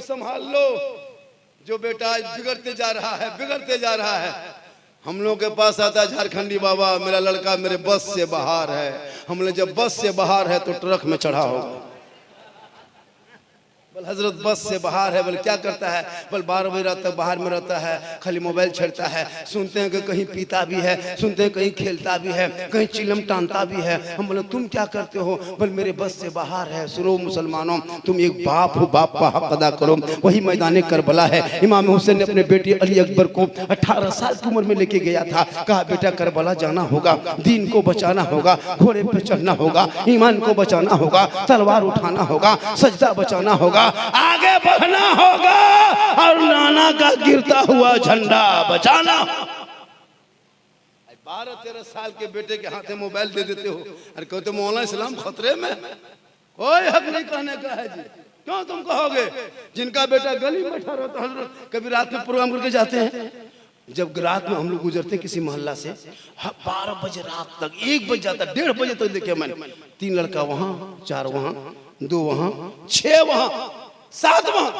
को संभाल लो। जो बेटा आज बिगड़ते जा रहा है, बिगड़ते जा रहा है। हम लोग के पास आता है झारखंडी बाबा, मेरा लड़का मेरे बस से बाहर है। हमने जब बस से बाहर है तो ट्रक में चढ़ा होगा। बोल हजरत बस से बाहर है। बोल क्या करता है? बोल 12 बजे रात तक बाहर में रहता है, खाली मोबाइल छेड़ता है। सुनते हैं कि कहीं पीता भी है, सुनते हैं कहीं खेलता भी है, कहीं चिलम टानता भी है। हम बोले तुम क्या करते हो? बोल मेरे बस से बाहर है। सुनो मुसलमानों, तुम एक बाप हो, बाप का हक अदा करो। वही मैदान करबला है। इमाम हुसैन ने अपने बेटे अली अकबर को 18 साल की उम्र में लेके गया था। कहा बेटा करबला जाना होगा, दीन को बचाना होगा, घोड़े पे चढ़ना होगा, ईमान को बचाना होगा, तलवार उठाना होगा, सजदा बचाना होगा, आगे बढ़ना होगा और नाना का गिरता हुआ झंडा बचाना। 12-13 साल के बेटे के हाथ में मोबाइल दे देते हो और कहते मौलाना इस्लाम खतरे में। कोई हक नहीं कहने का है जी। क्यों तुम कहोगे? जिनका बेटा गली में बैठा रहता है, कभी रात में प्रोग्राम करके जाते हैं। जब रात में हम लोग गुजरते किसी मोहल्ला से, 12 बजे रात तक, 1 बज जाता, 1:30 बजे तक देखे मैंने 3 लड़का वहां, 4 वहां, 2 वहां, 6 वहां, 7 वहां,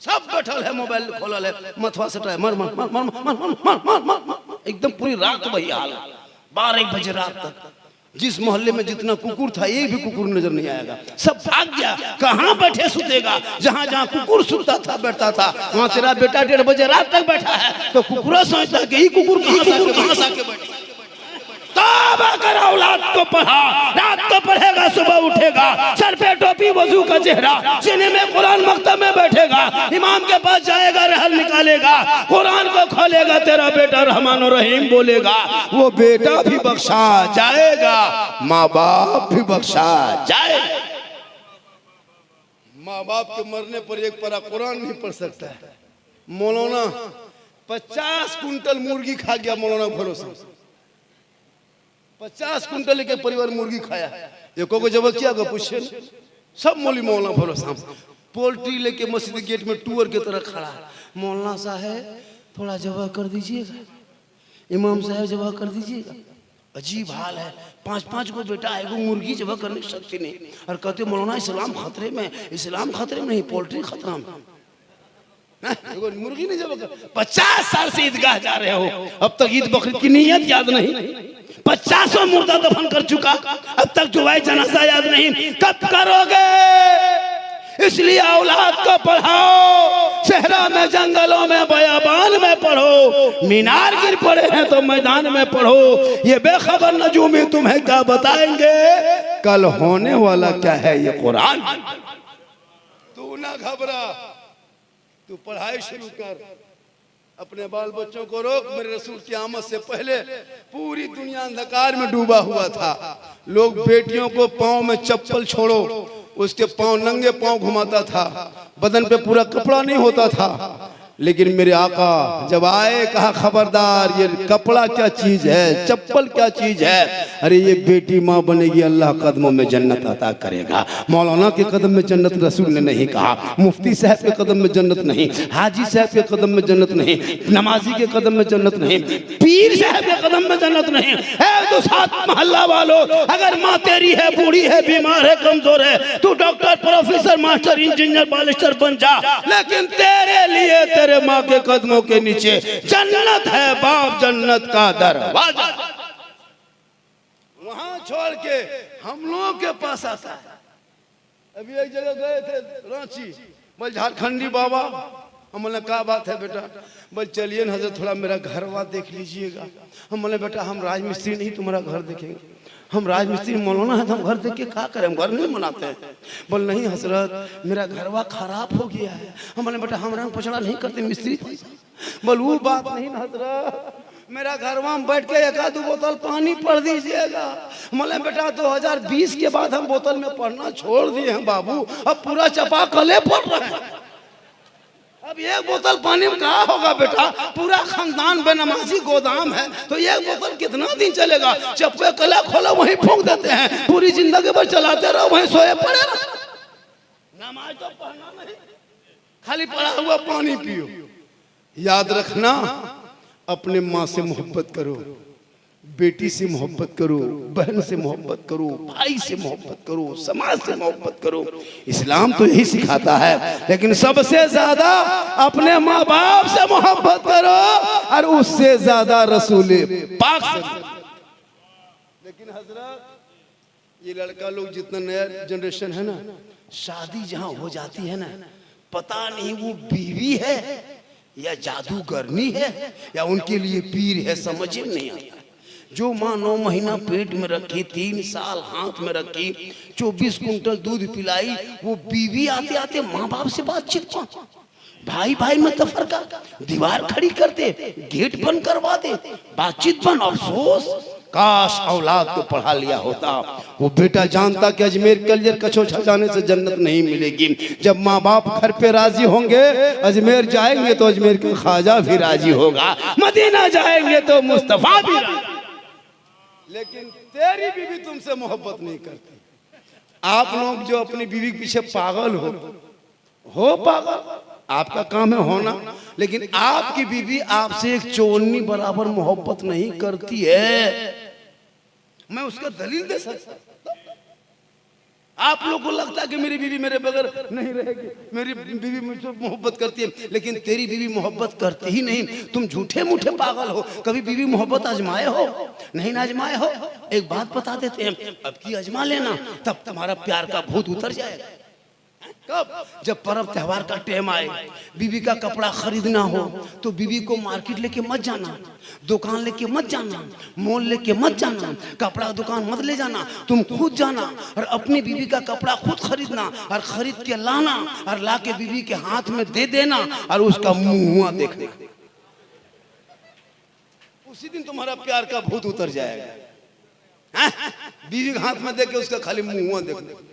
सब बैठल है, मोबाइल खोलल है, मथवा सटा है, मर मर मर मर मर मर मर मर मर, एकदम पूरी रात वही हाल। 12-1 बजे रात तक जिस मोहल्ले में जितना कुकुर था, एक भी कुकुर नजर नहीं आएगा, सब भाग गया। कहाँ बैठे सुतेगा? जहाँ जहाँ कुकुर सुतता था, बैठता था, वहाँ तेरा बेटा 1:30 बजे रात तक बैठा है तो कुकुरा सोचता है कि ये कुकुर कहाँ से आके बैठा। तौबा कर, औलाद को पढ़ा, रात को पढ़ेगा, सुबह उठेगा, सर पे टोपी, वजू का चेहरा, सीने में कुरान, मकतब में बैठेगा, इमाम के पास जाएगा, रहल निकालेगा, कुरान को खोलेगा, तेरा बेटा रहमान और रहीम बोलेगा, वो बेटा भी बख्शा जाएगा, माँ बाप भी बख्शा जाएगा। माँ बाप के मरने पर एक पारा कुरान नहीं पढ़ सकता है। मौलाना 50 कुंटल मुर्गी खा गया। मौलाना भरोसा 50 कुंटल के परिवार मुर्गी खाया। एको को जब किया पूछे सब मौली मौलाना भरोसा। पोल्ट्री लेके मस्जिद गेट में टूअर की तरह खड़ा। मौलाना साहब थोड़ा जवाब कर दीजिएगा, इमाम साहब जवाब कर दीजिएगा। अजीब हाल है। 5-5 को बेटा है, वो मुर्गी जवाब करने की शक्ति नहीं। और कहते मौलाना इस्लाम खतरे में। इस्लाम खतरे में नहीं, पोल्ट्री खतरा में। मुर्गी नहीं जवाब कर। 50 साल से ईदगाह जा रहे हो, अब तक ईद बकरीद की नीयत याद नहीं। 50 मुर्दा दफन कर चुका, अब तक जुवाई जनाजा याद नहीं। कब करोगे? इसलिए औलाद को पढ़ाओ, सहरा में, जंगलों में, बयाबान में पढ़ो। मीनार गिर पड़े हैं तो मैदान में पढ़ो। ये बेखबर नजूमी तुम्हें क्या बताएंगे, कल होने वाला क्या है ये कुरान। तू ना घबरा, तू पढ़ाई शुरू कर, अपने बाल बच्चों को रोक। मेरे रसूल की आमद से पहले पूरी दुनिया अंधकार में डूबा हुआ था। लोग बेटियों को पाँव में चप्पल छोड़ो, उसके पाँव नंगे पाँव घुमाता था, बदन पे पूरा कपड़ा नहीं होता था। लेकिन मेरे आका जब आए, कहा खबरदार, ये कपड़ा क्या चीज है, चप्पल क्या चीज है। अरे ये बेटी माँ बनेगी, अल्लाह कदमों में जन्नत अता करेगा। मौलाना के कदम में जन्नत रसूल ने नहीं कहा, मुफ्ती साहब के कदम में जन्नत नहीं, हाजी साहब के कदम में जन्नत नहीं, नमाजी के कदम में जन्नत नहीं, पीर साहब के कदम में जन्नत नहीं। तो 7 मोहल्ला वालों, अगर माँ तेरी है, बूढ़ी है, बीमार है, कमजोर है, तू doctor, professor, master, engineer, Balister बन जा, लेकिन तेरे लिए तेरे माँ के कदमों के नीचे जन्नत है बाप, जन्नत का दरवाजा। वहां छोड़ के हम लोगों के पास आता है। अभी एक जगह गए थे रांची, बोल झारखंडी बाबा। हम बोले क्या बात है बेटा? बोल चलिए ना हजरत, थोड़ा मेरा घरवा देख लीजिएगा। हम बोले बेटा हम राजमिस्त्री नहीं, तुम्हारा घर देखेंगे। हम राजमिस्त्री मौलाना है, हम घर देख के क्या करें, हम घर नहीं बनाते हैं। बोल नहीं हजरत, मेरा घरवा खराब हो गया है। हम बोले बेटा हम रंग पछड़ा नहीं करते मिस्त्री। बोल वो बात नहीं हजरत, मेरा घरवा में बैठ के 1-2 बोतल पानी पढ़ दीजिएगा। बोले बेटा 2020 के बाद हम बोतल में पढ़ना छोड़ दिए हैं बाबू, अब पूरा चापाकले पढ़ रहे हैं। अब 1 बोतल पानी में कहा होगा बेटा, पूरा खानदान बेनमाजी गोदाम है, तो 1 बोतल कितना दिन चलेगा? चप्पे कला खोलो वहीं फूंक देते हैं, पूरी जिंदगी भर चलाते रहो, वहीं सोए पड़े रहो। नमाज तो पढ़ना नहीं, खाली पड़ा हुआ पानी पियो। याद रखना, अपने माँ से मोहब्बत करो, बेटी से मोहब्बत करो, बहन से मोहब्बत करो, भाई से मोहब्बत करो, समाज से मोहब्बत करो। इस्लाम तो यही सिखाता है। लेकिन सबसे ज्यादा अपने माँ बाप से मोहब्बत करो और उससे ज्यादा रसूल पाक से। लेकिन हजरत, ये लड़का लोग जितना नया जनरेशन है ना, शादी जहां हो जाती है ना, पता नहीं वो बीवी है या जादूगरनी है या उनके लिए पीर है, समझ ही नहीं आता। जो माँ 9 महीना पेट में रखी, 3 साल हाथ में रखी, 24 कुंटल दूध पिलाई, वो बीवी आते आते माँ बाप से बातचीत कौन? भाई भाई में तफरका, दीवार खड़ी कर दे, गेट बंद करवा दे, बातचीत बंद। अफसोस, काश औलाद को पढ़ा लिया होता। वो बेटा जानता कि अजमेर कलजर कछोछा जाने से जन्नत नहीं मिलेगी। जब माँ बाप घर पे राजी होंगे, अजमेर जाएंगे तो अजमेर का ख्वाजा भी राजी होगा, मदीना जाएंगे तो मुस्तफा भी राजी। लेकिन तेरी बीवी तुमसे मोहब्बत नहीं करती। आप लोग जो अपनी बीवी के पीछे पागल हो पागल, आपका काम है होना, लेकिन आपकी बीवी आपसे एक चोरनी बराबर मोहब्बत नहीं करती है। मैं उसका दलील दे सकता। आप लोग को लगता है कि मेरी बीवी मेरे बगैर नहीं रहेगी, मेरी बीवी मुझसे मोहब्बत करती है, लेकिन तेरी बीवी मोहब्बत करती ही नहीं। तुम झूठे मूठे पागल हो। कभी बीवी मोहब्बत आजमाए हो? नहीं ना आजमाए हो। एक बात बता देते हैं, अब की आजमा लेना, तब तुम्हारा प्यार का भूत उतर जाएगा। कब? जब पर्व त्योहार का टाइम आए, बीवी का कपड़ा खरीदना हो तो बीवी को मार्केट लेके मत जाना, दुकान लेके मत जाना, मॉल लेके मत जाना, कपड़ा दुकान मत ले जाना, तुम खुद जाना और अपनी बीवी का कपड़ा खुद खरीदना और खरीद के लाना और ला के बीवी के हाथ में दे देना और उसका मुंह देखना। उसी दिन तुम्हारा प्यार का भूत उतर जाएगा। बीवी के हाथ में दे के उसका खाली मुंह देखना।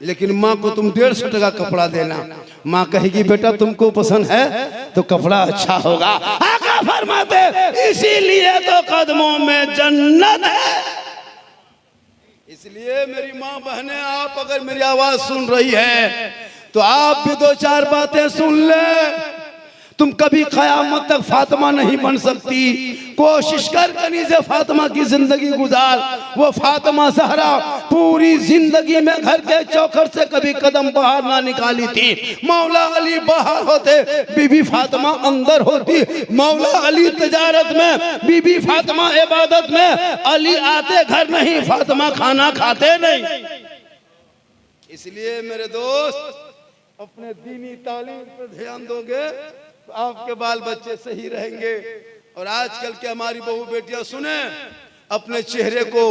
लेकिन माँ को तुम 150 टका कपड़ा देना, माँ कहेगी बेटा तुमको पसंद है तो कपड़ा अच्छा होगा। आका फरमाते इसीलिए तो कदमों में जन्नत है। इसलिए मेरी माँ बहनें, आप अगर मेरी आवाज सुन रही है तो आप भी 2-4 बातें सुन ले। तुम कभी क़यामत तक फातिमा नहीं बन सकती। कोशिश कर कनीज़े फातिमा की जिंदगी गुजार। वो फातिमा ज़हरा पूरी जिंदगी में घर के चौखट से कभी कदम बाहर ना निकाली थी। मौला अली बाहर होते, बीबी फातिमा अंदर होती। मौला अली तजारत में, बीबी फातिमा इबादत में। अली आते घर नहीं, फातिमा खाना खाते नहीं। इसलिए मेरे दोस्त, अपने दीनी तालीम पर ध्यान दोगे तो आपके बाल बच्चे सही रहेंगे। और आजकल के हमारी बहू बेटियां सुने, अपने चेहरे को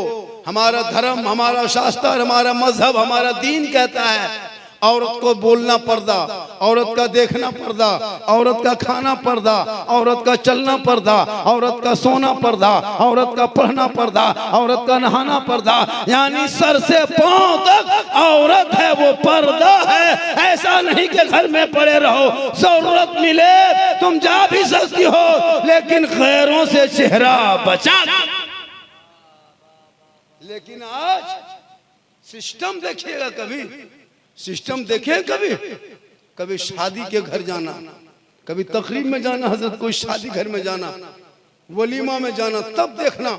हमारा धर्म, हमारा शास्त्र, हमारा मजहब, हमारा दीन कहता है औरत को बोलना पर्दा, औरत का देखना पर्दा, औरत का खाना पर्दा, औरत का चलना पर्दा, औरत का सोना पर्दा, औरत का पढ़ना पर्दा, औरत का नहाना पर्दा। यानी सर से पांव तक औरत है, वो पर्दा है। ऐसा नहीं कि घर में पड़े रहो, जरूरत मिले तुम जा भी सकती हो, लेकिन गैरों से चेहरा बचा। लेकिन आज सिस्टम देखिएगा, कभी सिस्टम देखे, कभी शादी के घर जाना, कभी तकरीब में जाना, हजरत कोई शादी घर में जाना, वलीमा में जाना, तब देखना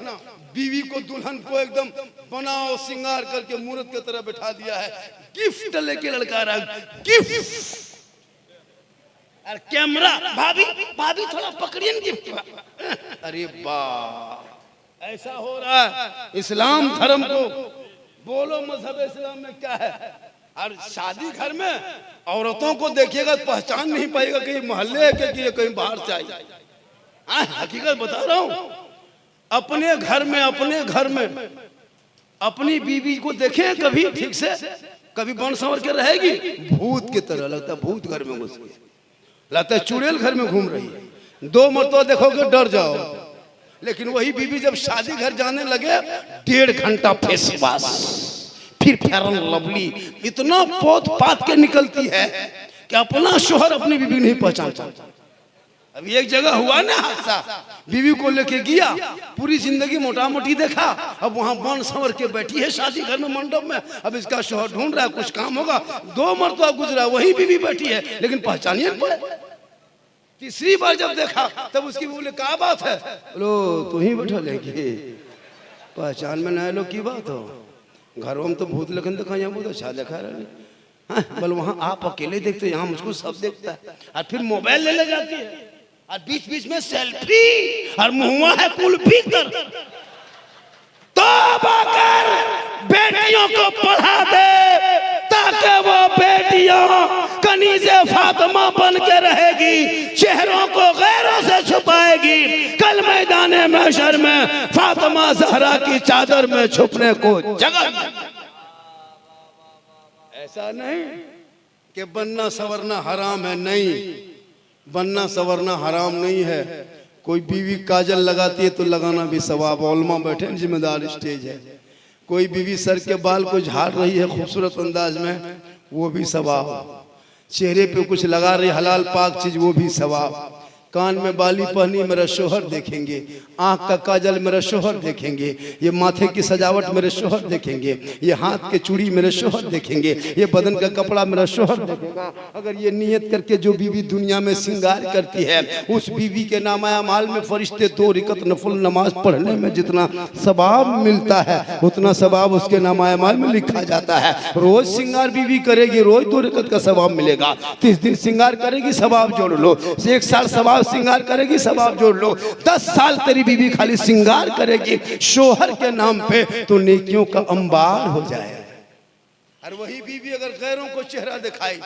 बीवी को, दुल्हन को एकदम बनाओ सिंगार करके मूर्त की तरह बैठा दिया है। गिफ्ट लेके लड़का रहा, गिफ्ट और कैमरा, भाभी भाभी थोड़ा पकड़िए गिफ्ट। अरे वाह, ऐसा हो रहा है इस्लाम धर्म को। बोलो मजहब इस्लाम में क्या है? और शादी घर में औरतों को देखिएगा पहचान नहीं पाएगा कि मोहल्ले के कि कहीं बाहर से आई। हकीकत बता रहा हूँ, अपने घर में अपनी बीवी को देखे कभी ठीक से, कभी बन संवर के रहेगी, भूत की तरह लगता है, भूत घर में घुस गई, लगता है चुड़ैल घर में घूम रही है। 2 मरतबा देखोगे डर जाओ। लेकिन वही बीवी जब शादी घर जाने लगे, 1.5 घंटा फेस वॉश, फिर फेरन लवली, इतना पोत पात के निकलती है कि अपना शोहर अपनी बीवी नहीं पहचानता। अभी एक जगह हुआ ना हादसा, बीवी को लेके गया, पूरी जिंदगी मोटा मोटी देखा, अब वहां बन संवर के बैठी है शादी घर में मंडप में। अब इसका शोहर ढूंढ रहा है, कुछ काम होगा, 2 मरतबा गुजरा, वही बीवी बैठी है, लेकिन पहचानिए तीसरी बार जब देखा तब उसकी बोले क्या बात है, बोलो तू ही बैठा लेके पहचान में ना लो की बात हो, घरों में तो भूत लखन दिखा, यहाँ बहुत अच्छा देखा रहे। हाँ, बोल वहाँ आप अकेले देखते, यहाँ मुझको सब देखता है। और फिर मोबाइल ले जाती है और बीच बीच में सेल्फी और मुँह है कुल्फी कर। तो बेटियों को पढ़ा दे ताकि वो बेटियां कनीज़े फातिमा बन के रहेगी, चेहरों को गैरों से छुपाएगी, कल मैदान महशर में फातिमा ज़हरा की चादर में छुपने को जगह। ऐसा नहीं कि बनना संवरना हराम है, नहीं, बनना संवरना हराम नहीं है। कोई बीवी काजल लगाती है तो लगाना भी सवाब, उलमा बैठे जिम्मेदार स्टेज है। कोई बीवी सर के बाल को झाड़ रही है खूबसूरत अंदाज में, वो भी सवाब। चेहरे पे कुछ लगा रही हलाल पाक चीज, वो भी सवाब। कान में बाली पहनी मेरा शोहर देखेंगे, आंख का काजल मेरा शोहर देखेंगे, ये माथे की सजावट मेरे शोहर देखेंगे, ये हाथ के चूड़ी मेरे शोहर देखेंगे, ये बदन का कपड़ा मेरा शोहर देखेगा। अगर ये नियत करके जो बीवी दुनिया में श्रृंगार करती है, उस बीवी के नामाया माल में फरिश्ते 2 रकात नफल नमाज पढ़ने में जितना सवाब मिलता है, उतना सवाब उसके नामाया माल में लिखा जाता है। रोज श्रृंगार बीवी करेगी, रोज 2 रकात का सवाब मिलेगा। 30 दिन श्रृंगार करेगी, सवाब जोड़ लो। 1 साल सवाब श्रृंगार करेगी, सवाब जोड़ लो। 10 साल तेरी बीवी खाली श्रृंगार करेगी शोहर के नाम पे, तो नेकियों का अंबार हो जाए। और वही बीवी अगर गैरों को चेहरा दिखाई,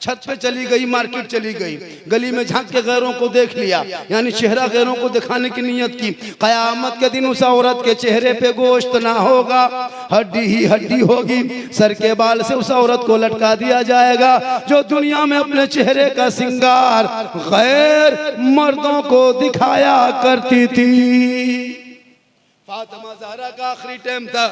छत पे चली गई, मार्केट चली गई, गली में झांक के गैरों को देख लिया, यानी चेहरा गैरों को दिखाने की नियत की, कयामत के दिन उस औरत के चेहरे पे गोश्त ना होगा, हड्डी ही हड्डी होगी। सर के बाल से उस औरत को लटका दिया जाएगा जो दुनिया में अपने चेहरे का श्रृंगार गैर मर्दों को दिखाया करती थी। फातिमा ज़हरा का आखिरी टाइम था,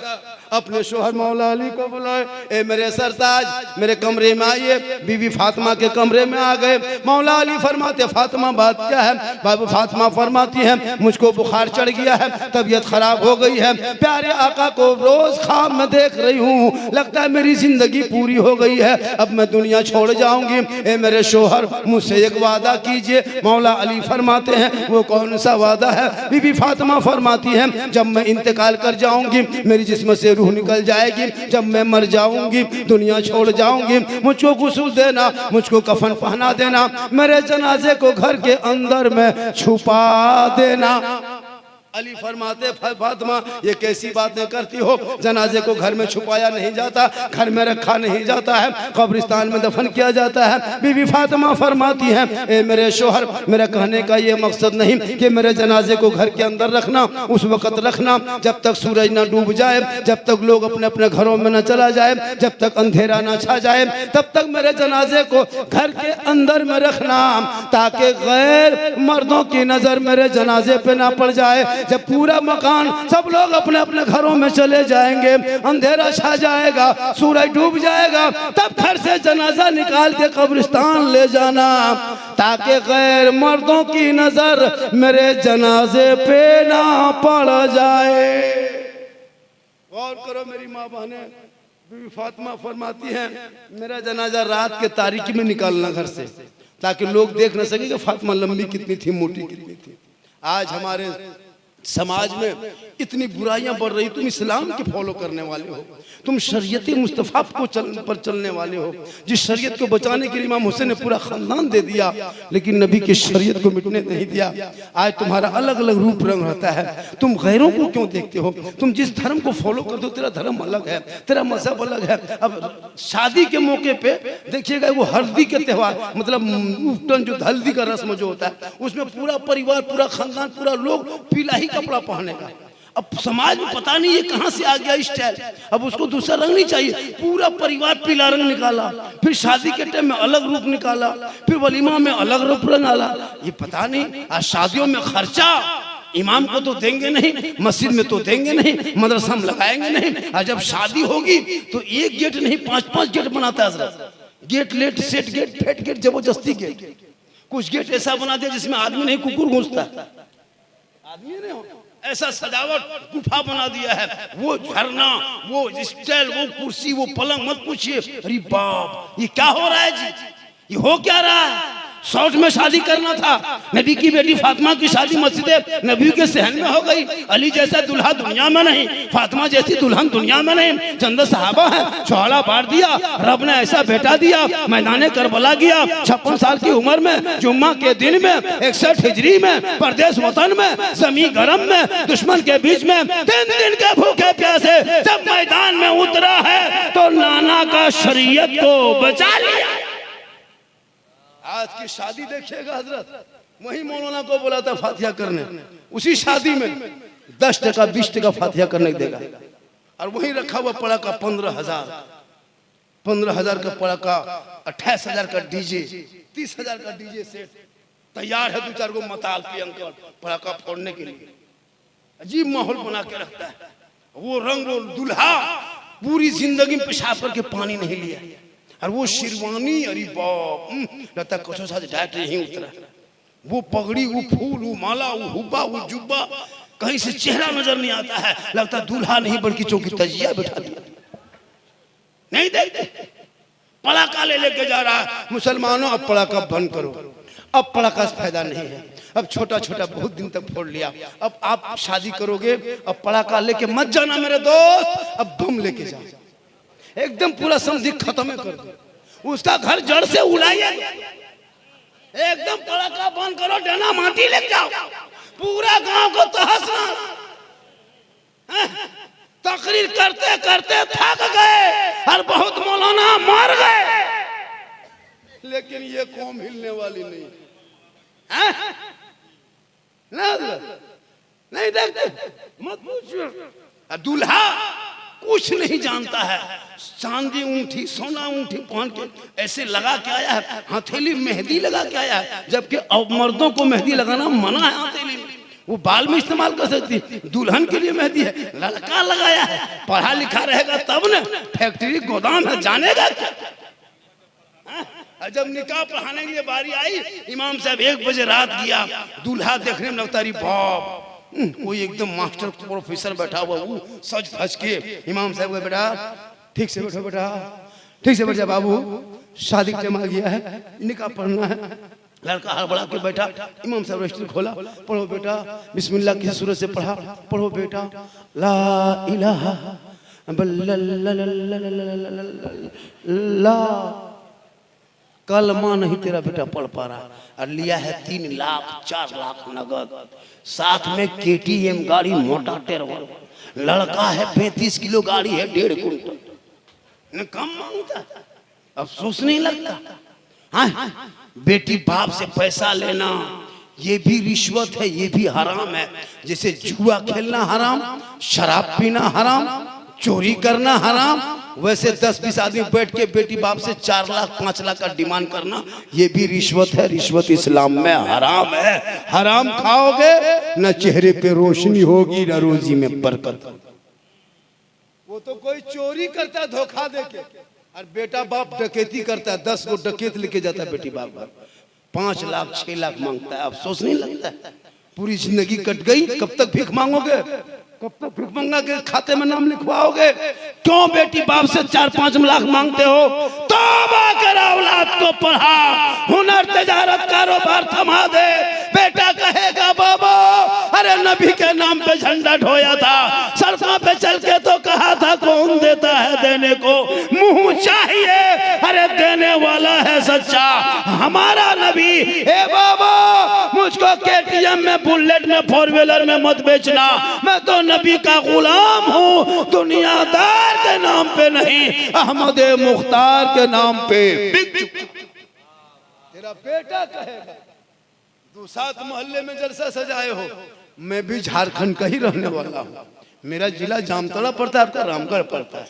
अपने शोहर मौला अली को बुलाए, ए मेरे सरताज मेरे कमरे में आइए। बीवी फातिमा के कमरे में आ गए। मौला अली फरमाते फातिमा बात क्या है? बाबू फातिमा फरमाती है मुझको बुखार चढ़ गया है, तबीयत खराब हो गई है, प्यारे आका को रोज ख्वाब में देख रही हूँ, लगता है मेरी जिंदगी पूरी हो गई है, अब मैं दुनिया छोड़ जाऊंगी। ए मेरे शोहर मुझसे एक वादा कीजिए। मौला अली फरमाते हैं वो कौन सा वादा है? बीबी फातिमा फरमाती है जब मैं इंतकाल कर जाऊंगी, मेरी जिस्म से रूह निकल जाएगी, जब मैं मर जाऊंगी, दुनिया छोड़ जाऊंगी, मुझको गुस्ल देना, मुझको कफन पहना देना, मेरे जनाजे को घर के अंदर में छुपा देना। अली फरमाते फातिमा ये कैसी बातें करती हो? जनाजे को घर में छुपाया नहीं जाता, घर में रखा नहीं जाता है, कब्रिस्तान में दफन किया जाता है। बीबी फातिमा फरमाती है ए मेरे शोहर, मेरा कहने का ये मकसद नहीं कि मेरे जनाजे को घर के अंदर रखना, उस वक्त रखना जब तक सूरज ना डूब जाए, जब तक लोग अपने अपने घरों में न चला जाए, जब तक अंधेरा ना छा जाए, तब तक मेरे जनाजे को घर के अंदर में रखना, ताकि गैर मर्दों की नजर मेरे जनाजे पे ना पड़ जाए। जब पूरा मकान सब लोग अपने अपने घरों में चले जाएंगे, अंधेरा छा जाएगा, सूरज डूब जाएगा, तब घर से जनाजा निकाल के कब्रिस्तान ले जाना, ताकि गैर मर्दों की नजर मेरे जनाजे पे ना पड़ जाए। गौर करो मेरी माँ बहने, बीबी फातिमा फरमाती हैं मेरा जनाजा रात के तारीकी में निकालना घर से, ताकि लोग देख न सके कि फातिमा लंबी कितनी थी, मोटी कितनी थी। आज हमारे समाज में इतनी बुराइयां बढ़ रही, तुम इस्लाम के फॉलो करने वाले हो, तुम शरीयत मुस्तफ़ा को पर चलने वाले हो, जिस शरीयत को बचाने के लिए इमाम हुसैन ने पूरा खानदान दे दिया, लेकिन नबी की शरीयत को मिटने नहीं दिया। आज तुम्हारा अलग अलग रूप रंग रहता है, तुम गैरों को क्यों देखते हो? तुम जिस धर्म को फॉलो करते हो तेरा धर्म अलग है, तेरा मजहब अलग है। अब शादी के मौके पे देखिएगा वो हल्दी के त्यौहार, मतलब उपटन जो हल्दी का रस्म जो होता है, उसमें पूरा परिवार, पूरा खानदान, पूरा लोग पीला ही कपड़ा पहनेगा। अब समाज में पता नहीं ये कहां से आ गया स्टाइल, अब उसको दूसरा रंग नहीं चाहिए, पूरा परिवार पीला रंग निकाला, फिर शादी के टाइम में अलग रूप निकाला, फिर वलीमा में अलग रूप रंग आला। ये पता नहीं, आज शादियों में खर्चा इमाम को तो देंगे नहीं, मस्जिद में तो देंगे नहीं, मदरसा में लगाएंगे नहीं, और जब शादी होगी तो एक गेट नहीं 5-5 गेट बनाता है। गेट लेट सेट गेट फेट गेट जबरदस्ती गेट, कुछ गेट ऐसा बना दिया जिसमें आदमी नहीं कुकुर घुसता, आदमी नहीं हो, ऐसा सजावट गुफा बना दिया है, वो झरना, वो स्टाइल, वो कुर्सी, वो पलंग, मत पूछिए। अरे बाप, ये क्या हो रहा है जी? ये हो क्या रहा है? शॉर्ट में शादी करना था। नबी की बेटी फातिमा की शादी मस्जिद नबी के सहन में हो गई। अली जैसा दुल्हा दुनिया में नहीं, फातिमा जैसी दुल्हन दुनिया में नहीं। चंद सहाबा है, चौड़ा बांट दिया, रब ने ऐसा बेटा दिया। मैदान करबला गया 56 साल की उम्र में, जुम्मा के दिन में, 61 हिजरी में, परदेश वतन में, जमी गरम में, दुश्मन के बीच में, 3 दिन के भूखे प्यासे जब मैदान में उतरा है तो नाना का शरीयत को बचा लिया। आज की शादी देखिएगा हजरत, वही मौलाना को बोला था फातिहा करने, उसी शादी में 10 टका 20 टका फातिहा करने देगा, और वही रखा हुआ पड़ा का 15,000 का पड़ा का 28,000 का डीजे, 30,000 का डीजे सेट तैयार है। 2-4 गो मताल प्रियंकर पड़ा का फोड़ने के लिए अजीब माहौल बना के रखता है। वो रंग दुल्हा पूरी जिंदगी में पेशाब करके पानी नहीं लिया, और वो शेरवानी, अरे बाप, लगता है कुछ साथ डायरेक्ट यहीं उतरा। वो पगड़ी, वो फूल, वो माला, वो हुब्बा, वो जुब्बा, कहीं से चेहरा नजर नहीं आता है। लगता दूल्हा नहीं बल्कि चौकी तजिया बैठा दिया। नहीं देखते पड़ाका ले लेके जा रहा है। मुसलमानों अब पड़ाका बंद करो, अब पड़ाका से फायदा नहीं है। अब छोटा छोटा बहुत दिन तक फोड़ लिया, अब आप शादी करोगे अब पड़ाका लेके मत जाना मेरे दोस्त, अब बम लेके जाओ, एकदम पूरा समझी खत्म कर दो, उसका घर जड़ से उड़ाइए, एकदम पड़ाका बंद करो, डना माटी ले जाओ, पूरा गांव को तहस नहस। तकरीर करते करते थक गए और बहुत मौलाना मर गए, लेकिन ये कौम हिलने वाली नहीं है। नहीं देखते, मत पूछो। दूल्हा कुछ नहीं जानता है, चांदी ऊंठी, सोना ऊंठी पहन के ऐसे लगा के आया है, हथेली मेहंदी लगा के आया है, जबकि अब मर्दों को मेहंदी लगाना मना है हथेली में। वो बाल में इस्तेमाल कर सकती, दुल्हन के लिए मेहंदी है, लड़का लगाया है। पढ़ा लिखा रहेगा तब न, फैक्ट्री गोदाम है, जानेगा क्या। जब निकाह पढ़ाने के लिए बारी आई, इमाम साहब 1 बजे रात गया, दूल्हा देखने में लगता रही बाप, कोई एकदम मास्टर प्रोफेसर बैठा हुआ, वो सज धज के। इमाम साहब का बेटा ठीक से बैठो, बेटा ठीक से बैठ जा बाबू, शादी का टाइम आ गया है, निकाह पढ़ना है। लड़का हड़बड़ा के बैठा, इमाम साहब रजिस्टर खोला, पढ़ो बेटा बिस्मिल्लाह की सूरत से पढ़ा, पढ़ो बेटा ला इलाहा ला, कलमा नहीं तेरा बेटा पढ़ पा रहा, और लिया है 3 लाख 4 लाख नगद, साथ में KTM गाड़ी मोटा टेरवा, लड़का है 35 किलो गाड़ी है 1.5 कुंटल, कम मांगता, अफसोस नहीं लगता। हाँ, बेटी बाप से पैसा लेना ये भी रिश्वत है, ये भी हराम है। जैसे जुआ खेलना हराम, शराब पीना हराम, चोरी करना हराम, वैसे 10-20 आदमी बैठ के बेटी बाप से 4 लाख 5 लाख का डिमांड करना ये भी रिश्वत है। रिश्वत इस्लाम में हराम है। हराम खाओगे न चेहरे पे रोशनी होगी न रोजी में बरकत। वो तो कोई चोरी करता है धोखा देके, और बेटा बाप डकैती करता है, 10 को डकैत लेके जाता है बेटी बाप पर, 5 लाख 6 लाख मांगता है। अफसोस नहीं लगता है? पूरी जिंदगी कट गई, कब तक भीख मांगोगे, कब तक भीख मांगा के खाते में नाम लिखवाओगे? क्यों बेटी बाप से 4-5 लाख मांगते हो? तौबा कर, औलाद को पढ़ा, हुनर तजारत कारोबार थमा दे। बेटा कहेगा बाबा अरे नबी के नाम पे झंडा ढोया था, सड़कों पे चल के तो कहा था कौन देता है देने को, मुंह चाहिए, अरे देने वाला है सच्चा हमारा नबी। ए बाबा मुझको KTM में, बुलेट में, 4 व्हीलर में मत बेचना, मैं तो नबी का गुलाम हूँ, दुनियादार के नाम पे नहीं, अहमद मुख्तार के नाम पे। तेरा बेटा कहेगा 2-7 मोहल्ले में जलसा सजाए हो, मैं भी झारखंड का ही रहने वाला हूँ, मेरा जिला जामताड़ा पड़ता है, आपका रामगढ़ पड़ता है,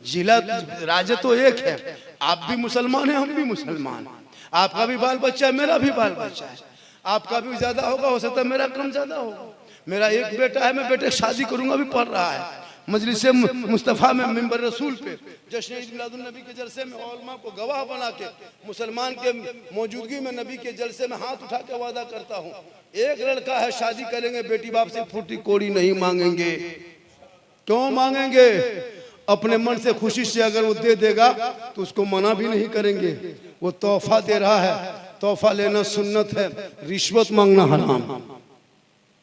जिला राज्य तो एक है, आप भी मुसलमान हैं हम भी मुसलमान, आपका भी बाल बच्चा है मेरा भी बाल बच्चा है, आपका भी ज्यादा होगा, हो सकता है मेरा कम ज्यादा होगा। मेरा एक बेटा है, मैं बेटे शादी करूंगा, भी पढ़ रहा है मजलिस मुस्तफ़ा में मिंबर रसूल पे जश्न ईद मिलादुन नबी के जलसे में उलमा को गवाह बना के मुसलमान के मौजूदगी में नबी के जलसे में हाथ उठा के वादा करता हूँ, एक लड़का है शादी करेंगे, बेटी बाप से फूटी कोड़ी नहीं मांगेंगे। क्यों मांगेंगे? अपने मन से खुशी से अगर वो दे देगा तो उसको मना भी नहीं करेंगे, वो तोहफा दे रहा है। तोहफा लेना सुन्नत है, रिश्वत मांगना हराम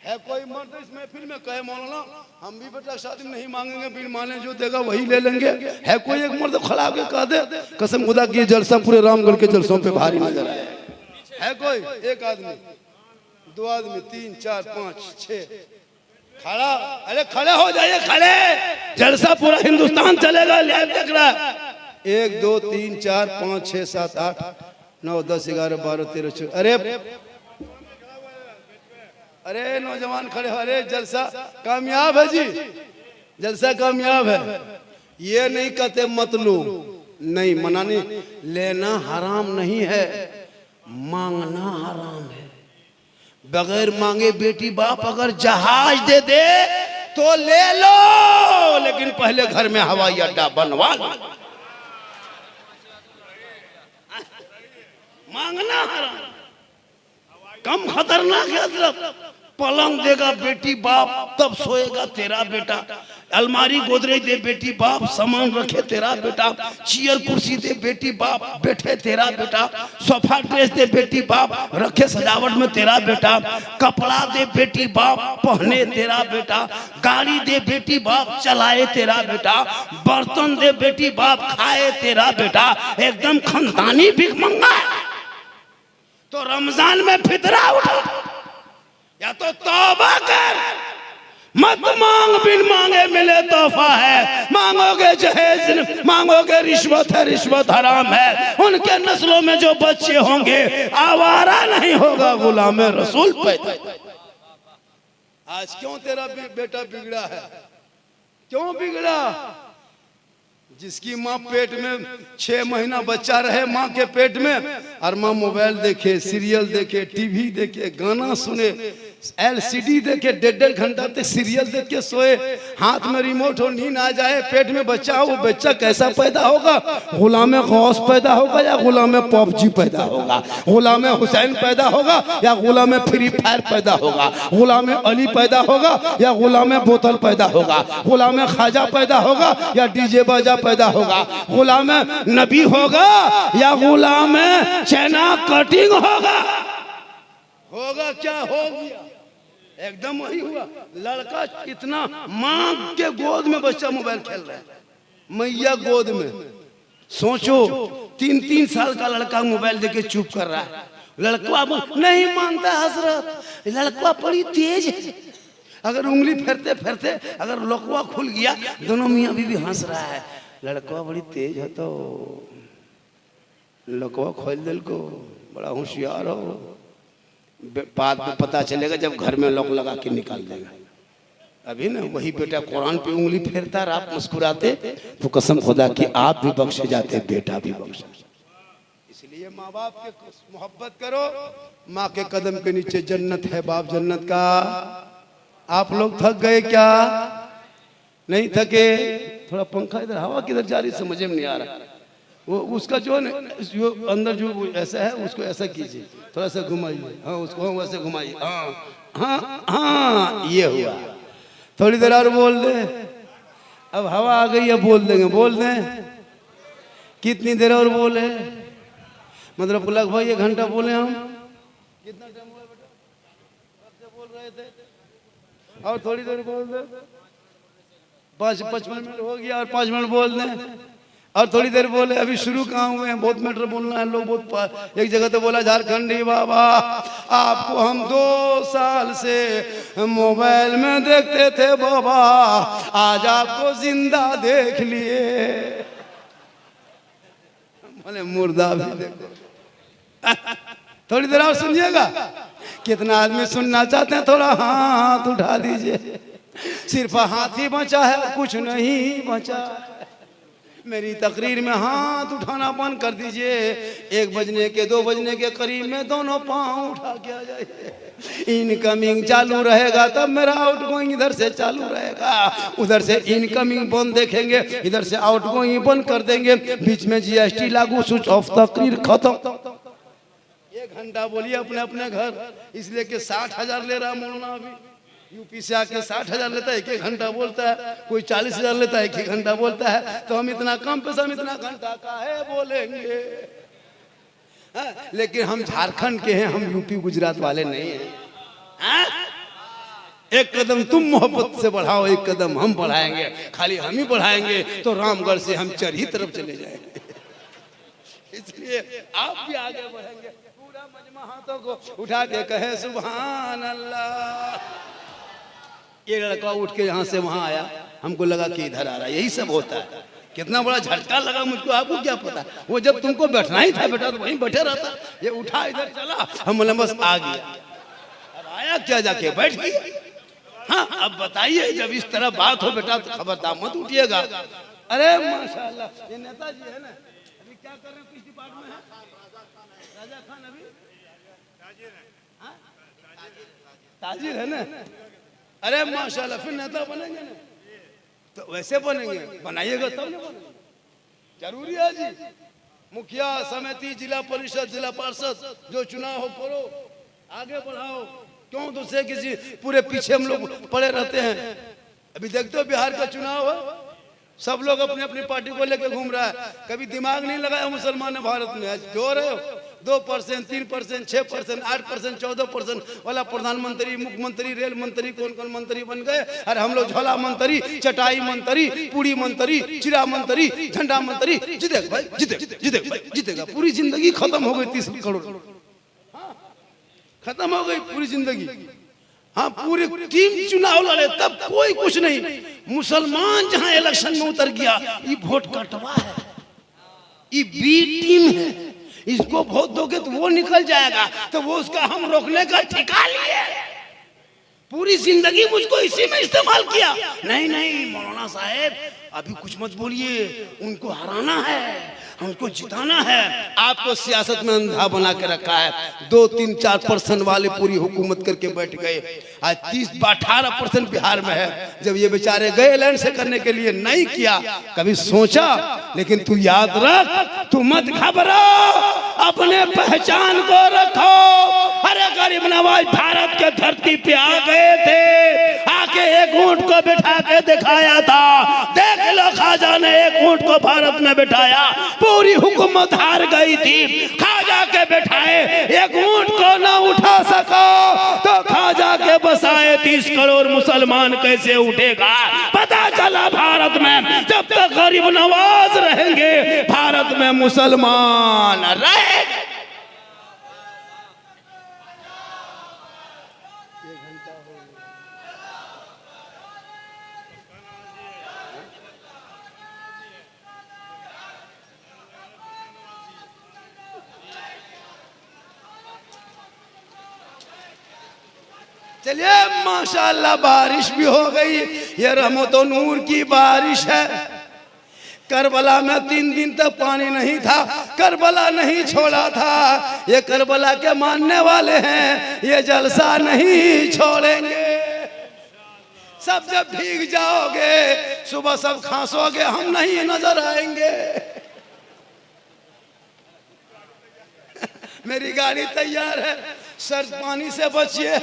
है। कोई मर्द इस महफिल में कहे मौलाना हम भी बेटा शादी नहीं मांगेंगे, बिन माने जो देगा वही ले लेंगे? है कोई एक मर्द खड़ा के कह दे? कसम खुदा की जलसा पूरे रामगढ़ के जलसों पे भारी नजर आए। है कोई एक आदमी, दो आदमी, तीन, चार, पाँच, छह खड़ा? अरे खड़े हो जाइए, खड़े, जलसा पूरा हिंदुस्तान चलेगा, लाइव देख रहा है। 1 2 3 4 5 6 7 8 9 10 11 12 13 14। अरे नौजवान खड़े हो, अरे जलसा कामयाब है जी, जलसा कामयाब है। ये नहीं कहते मत लो, नहीं मना नहीं, लेना हराम नहीं है, मांगना हराम है। बगैर मांगे बेटी बाप अगर जहाज दे दे तो ले लो, लेकिन पहले घर में हवाई अड्डा बनवा लो। मांगना हराम, कम खतरनाक है हजरत। पलंग देगा बेटी बाप तब सोएगा तेरा बेटा, अलमारी गोदरेज दे बेटी बाप सामान रखे तेरा बेटा, चेयर कुर्सी दे बेटी बाप बैठे तेरा बेटा, सोफा ड्रेस दे बेटी बाप रखे सजावट में तेरा बेटा, कपड़ा दे बेटी बाप पहने तेरा बेटा, गाड़ी दे बेटी बाप चलाए तेरा बेटा, बर्तन दे बेटी बाप खाए तेरा बेटा, एकदम खानदानी भीख मंगा है। तो रमजान में फितरा उठा या तो तौबा कर, मत मांग, बिन मांगे मिले तोहफा है। मांगोगे जहेज, मांगोगे रिश्वत है, रिश्वत हराम है। उनके नस्लों में जो बच्चे होंगे आवारा नहीं होगा, गुलाम रसूल पैदा। आज क्यों तेरा बेटा बिगड़ा है? क्यों बिगड़ा? जिसकी माँ पेट में 6 महीना बच्चा रहे माँ के पेट में, और माँ मोबाइल देखे, सीरियल देखे, टीवी देखे, गाना सुने, LCD देखे, 1.5 घंटा तक सीरियल देख के सोए, हाथ में रिमोट हो, नींद आ जाए, पेट में बच्चा हो, वो बच्चा कैसा पैदा होगा? गुलाम गौस पैदा होगा या गुलाम PUBG पैदा होगा? गुलाम हुसैन पैदा होगा या गुलाम फ्री फायर पैदा होगा? गुलाम अली पैदा होगा या गुलाम बोतल पैदा होगा? गुलाम ख्वाजा पैदा होगा या डीजे बाजा पैदा होगा? गुलाम नबी होगा या गुलाम चैना कटिंग होगा? होगा क्या? हो गया, एकदम वही हुआ। लड़का इतना, मां के गोद में बच्चा मोबाइल खेल रहा है, मैया गोद में। सोचो 3-3 साल का लड़का मोबाइल देके चुप कर रहा है। लड़का नहीं मानता हजरत, लड़का बड़ी तेज है। अगर उंगली फेरते फेरते अगर लकवा खुल गया, दोनों मियाँ बीवी हंस रहा है, लड़का बड़ी तेज है तो लकवा खोल दिल को, बड़ा होशियार हो। बाद में पता चलेगा जब घर में लॉक लगा के निकाल देगा। अभी ना वही बेटा कुरान पे उंगली फेरता है, आप मुस्कुराते, तो कसम खुदा की आप भी बख्शे जाते, बेटा भी बख्शे। इसलिए माँ बाप के मोहब्बत करो। माँ के कदम के नीचे जन्नत है, बाप जन्नत का। आप लोग थक गए क्या? नहीं थके? थोड़ा पंखा इधर, हवा किधर जा रही समझ में नहीं आ रहा। वो उसका जो अंदर जो ऐसा है उसको ऐसा कीजिए, थोड़ा सा घुमाइए, हाँ उसको वैसे घुमाइए, हाँ हाँ हाँ, ये हुआ। थोड़ी देर और बोल दे, अब हवा आ गई है, बोल देंगे, बोल दें। कितनी देर और बोले? मतलब लगभग 1 घंटा बोले हम। कितना टाइम हुआ बेटा? कब से बोल रहे थे? और थोड़ी देर बोल दे, 55 मिनट हो गया, और 5 मिनट बोल दें, और थोड़ी देर बोले। अभी शुरू कहाँ हुए हैं, बहुत मैटर बोलना है। लोग बहुत, एक जगह तो बोला झारखंडी बाबा आपको हम 2 साल से मोबाइल में देखते थे बाबा, आज आपको जिंदा देख लिए। बोले मुर्दा भी देखो। थोड़ी देर और सुनिएगा। कितना आदमी सुनना चाहते हैं? थोड़ा हाथ उठा दीजिए। सिर्फ हाथ ही बचा है, कुछ नहीं बचा। मेरी तकरीर में हाथ उठाना बंद कर दीजिए। 1 बजने के 2 बजने के करीब में दोनों पांव उठा के आ जाइए। इनकमिंग चालू रहेगा तब मेरा आउटगोइंग इधर से चालू रहेगा। उधर से इनकमिंग बंद देखेंगे, इधर से आउटगोइंग बंद कर देंगे। बीच में GST लागू, स्विच ऑफ, तकरीर खत्म। 1 घंटा बोलिए अपने अपने घर, इसलिए कि 60,000 ले रहा मौलाना। अभी यूपी से आके 60,000 लेता है, 1 घंटा बोलता है। कोई 40,000 लेता है, 1 घंटा बोलता है। तो हम इतना कम पैसा में इतना घंटा काहे बोलेंगे? लेकिन हम झारखंड के हैं, हम यूपी गुजरात वाले नहीं हैं। हाँ? एक कदम तुम मोहब्बत से बढ़ाओ, एक कदम हम बढ़ाएंगे। खाली हम ही बढ़ाएंगे तो रामगढ़ से हम चरही तरफ चले जाएंगे। इसलिए आप भी आगे बढ़ेंगे। पूरा मजमा हाथों को उठा के कहे सुभान अल्लाह। ये लड़का उठ के यहाँ से वहां आया, हमको लगा कि इधर आ रहा है। यही सब होता है। कितना बड़ा झटका लगा मुझको, आपको क्या पता। वो जब तुमको बैठना ही था बेटा तो वहीं बैठे रहता। ये उठा इधर चला, हम बोले बस आ गया। अब आया क्या, जाके बैठ गया। हाँ अब बताइए, जब इस तरह बात हो बेटा तो खबरदार मत उठिएगा। अरे माशाल्लाह, ये नेताजी है ना, अभी क्या कर रहे हैं, किस डिपार्टमेंट में है? राजा खान अभी ताजिर है ना। अरे माशाल्लाह, फिर नेता बनेंगे ना। तो वैसे बनेंगे, बनाइएगा तब ना बनेंगे। जरूरी है जी। मुखिया समिति, जिला परिषद, जिला पार्षद जो चुनाव हो करो, आगे बढ़ाओ। क्यों दूसरे किसी पूरे पीछे हम लोग पड़े रहते हैं। अभी देखते हो बिहार का चुनाव है, सब लोग अपने अपनी पार्टी को लेकर घूम रहा है। कभी दिमाग नहीं लगाया मुसलमान ने भारत में। आज जो रहे हो 2%, 3%, 6%, 8%, 14% वाला प्रधानमंत्री, मुख्यमंत्री, रेल मंत्री, कौन कौन मंत्री बन गए। और हम लोग झोला मंत्री, चटाई मंत्री, पूरी मंत्री, चिरा मंत्री, झंडा मंत्री। जीतेगा भाई, जीतेगा भाई, जीतेगा। पूरी जिंदगी खत्म हो गई। 30 करोड़ खत्म हो गई पूरी जिंदगी। हाँ पूरी टीम चुनाव लड़े तब कोई कुछ नहीं। मुसलमान जहां इलेक्शन में उतर गया, ये वोट कटवा है, ये बी टीम है। इसको वोट दोगे तो वो निकल जाएगा, तो वो उसका हम रोकने का ठिका लिए। पूरी जिंदगी मुझको इसी में इस्तेमाल किया। नहीं नहीं मौलाना साहब अभी कुछ मत बोलिए, उनको हराना है, हमको जिताना है। आपको सियासत में अंधा बना के रखा है। 2, 3, 4% वाले पूरी हुकूमत करके बैठ गए। आज 18% बिहार में है। जब ये बेचारे गए लैंड से करने के लिए, नहीं किया कभी सोचा। लेकिन तू याद रख, तू मत घबरा, अपने पहचान को रखो। अरे गरीब नवाज भारत के धरती पे आ गए थे, आके एक ऊंट को बिठा के दिखाया था। देख लो ख्वाजा ने एक ऊंट को भारत में बिठाया, पूरी हुकूमत हार गई थी। ख्वाजा के बिठाए एक ऊंट को ना उठा सको तो ख्वाजा के बसाए 30 करोड़ मुसलमान कैसे उठेगा। पता चला भारत में जब तक गरीब नवाज रहेंगे, भारत में मुसलमान रहेंगे। चलिए माशाल्लाह बारिश भी हो गई। ये रहमत और नूर की बारिश है। करबला में 3 दिन तक पानी नहीं था, करबला नहीं छोड़ा था। ये करबला के मानने वाले हैं, ये जलसा नहीं छोड़ेंगे। सब जब भीग जाओगे, सुबह सब खांसोगे, हम नहीं नजर आएंगे। मेरी गाड़ी तैयार है, सर्द पानी से बचिए।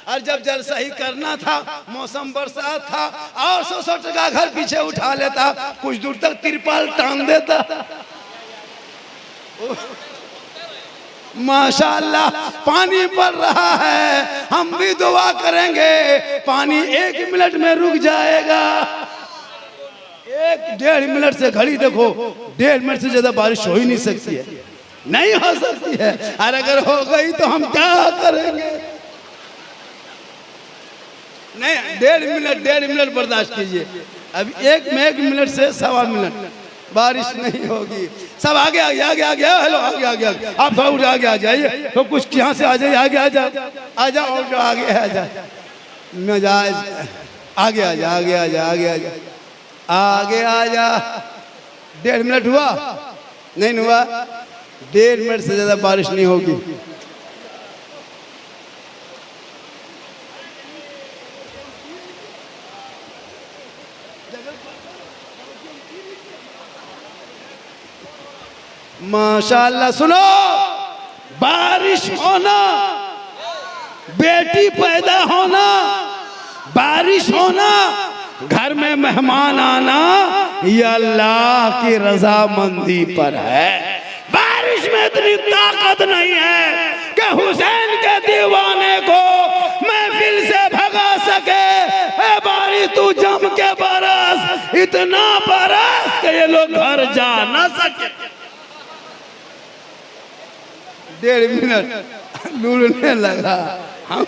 और जब जलसा ही करना था, मौसम बरसात था, और 100 टका घर पीछे उठा लेता, कुछ दूर तक तिरपाल टांग देता। माशाल्लाह पानी पड़ रहा है, हम भी दुआ करेंगे पानी 1 मिनट में रुक जाएगा। 1-1.5 मिनट से घड़ी देखो, 1.5 मिनट से ज्यादा बारिश हो ही नहीं सकती है, नहीं हो सकती है। और अगर हो गई तो हम क्या करेंगे। नहीं 1.5 मिनट बर्दाश्त कीजिए। अब 1 मिनट से 1.25 मिनट बारिश नहीं होगी। सब आगे आगे आगे आगे, हेलो आगे आगे आगे, आप सब आगे आ जाइए। तो कुछ यहाँ से आ जाइए, आगे आ जाओ, आ जाओ, और जो आगे आ जाए मिजाज, आगे आ जा, आगे आ जा, आगे आ जा, आगे आ जा। 1.5 मिनट हुआ, नहीं हुआ, 1.5 मिनट से ज्यादा बारिश नहीं होगी। माशाल्लाह सुनो, बारिश होना, बेटी पैदा होना, बारिश होना, घर में मेहमान आना, ये अल्लाह की रजामंदी पर है। बारिश में इतनी इतनी ताकत नहीं है कि हुसैन के दीवाने को महफिल से भगा सके। ए बारी तू जम के बरस, इतना बरस कि ये लोग घर जा ना सके। 1.5 मिनट लूटने लगा। हम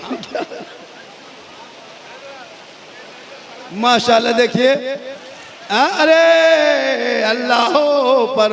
माशाल्लाह देखिए, अरे अल्लाह पर